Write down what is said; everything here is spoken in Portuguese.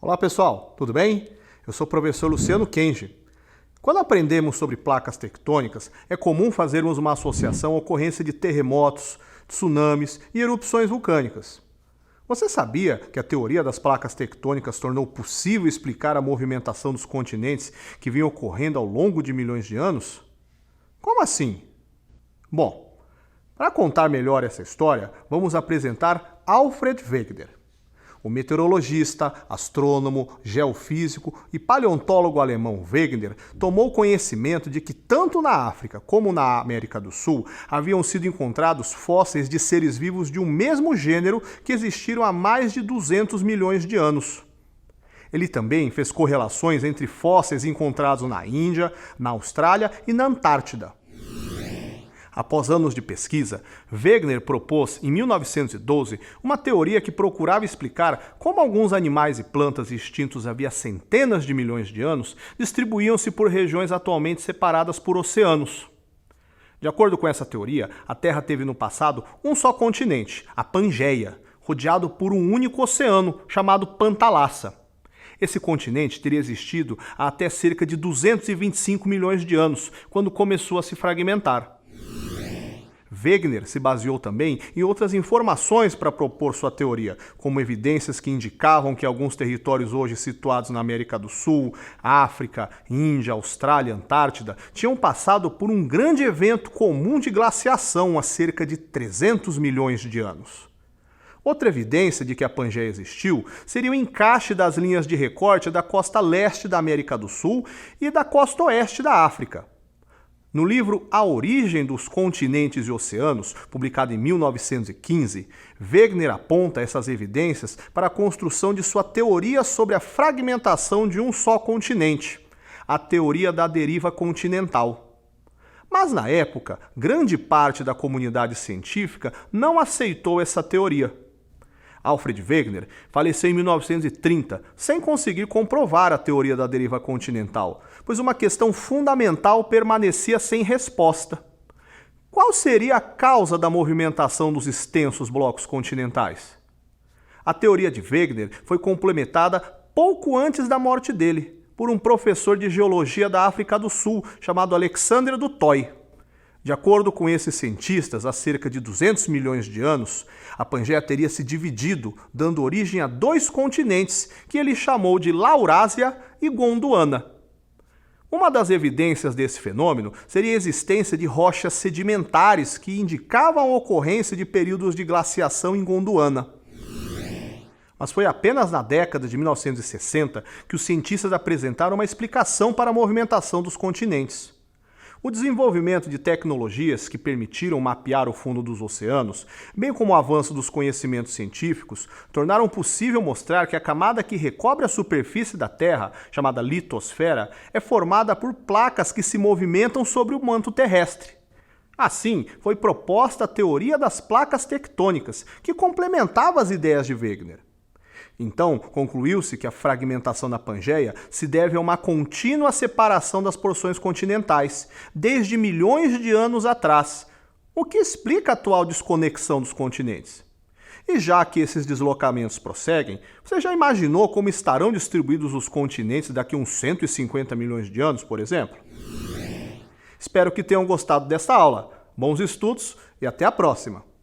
Olá pessoal, tudo bem? Eu sou o professor Luciano Kenji. Quando aprendemos sobre placas tectônicas, é comum fazermos uma associação à ocorrência de terremotos, tsunamis e erupções vulcânicas. Você sabia que a teoria das placas tectônicas tornou possível explicar a movimentação dos continentes que vinha ocorrendo ao longo de milhões de anos? Como assim? Bom, para contar melhor essa história, vamos apresentar Alfred Wegener. O meteorologista, astrônomo, geofísico e paleontólogo alemão Wegener tomou conhecimento de que tanto na África como na América do Sul haviam sido encontrados fósseis de seres vivos de um mesmo gênero que existiram há mais de 200 milhões de anos. Ele também fez correlações entre fósseis encontrados na Índia, na Austrália e na Antártida. Após anos de pesquisa, Wegener propôs, em 1912, uma teoria que procurava explicar como alguns animais e plantas extintos havia centenas de milhões de anos distribuíam-se por regiões atualmente separadas por oceanos. De acordo com essa teoria, a Terra teve no passado um só continente, a Pangeia, rodeado por um único oceano, chamado Pantalassa. Esse continente teria existido há até cerca de 225 milhões de anos, quando começou a se fragmentar. Wegener se baseou também em outras informações para propor sua teoria, como evidências que indicavam que alguns territórios hoje situados na América do Sul, África, Índia, Austrália, Antártida, tinham passado por um grande evento comum de glaciação há cerca de 300 milhões de anos. Outra evidência de que a Pangeia existiu seria o encaixe das linhas de recorte da costa leste da América do Sul e da costa oeste da África. No livro A Origem dos Continentes e Oceanos, publicado em 1915, Wegener aponta essas evidências para a construção de sua teoria sobre a fragmentação de um só continente, a teoria da deriva continental. Mas, na época, grande parte da comunidade científica não aceitou essa teoria. Alfred Wegener faleceu em 1930, sem conseguir comprovar a teoria da deriva continental, pois uma questão fundamental permanecia sem resposta. Qual seria a causa da movimentação dos extensos blocos continentais? A teoria de Wegener foi complementada pouco antes da morte dele, por um professor de geologia da África do Sul, chamado Alexander du Toit. De acordo com esses cientistas, há cerca de 200 milhões de anos, a Pangeia teria se dividido, dando origem a dois continentes que ele chamou de Laurásia e Gondwana. Uma das evidências desse fenômeno seria a existência de rochas sedimentares que indicavam a ocorrência de períodos de glaciação em Gondwana. Mas foi apenas na década de 1960 que os cientistas apresentaram uma explicação para a movimentação dos continentes. O desenvolvimento de tecnologias que permitiram mapear o fundo dos oceanos, bem como o avanço dos conhecimentos científicos, tornaram possível mostrar que a camada que recobre a superfície da Terra, chamada litosfera, é formada por placas que se movimentam sobre o manto terrestre. Assim, foi proposta a teoria das placas tectônicas, que complementava as ideias de Wegener. Então, concluiu-se que a fragmentação da Pangeia se deve a uma contínua separação das porções continentais, desde milhões de anos atrás, o que explica a atual desconexão dos continentes. E já que esses deslocamentos prosseguem, você já imaginou como estarão distribuídos os continentes daqui a uns 150 milhões de anos, por exemplo? Espero que tenham gostado desta aula. Bons estudos e até a próxima!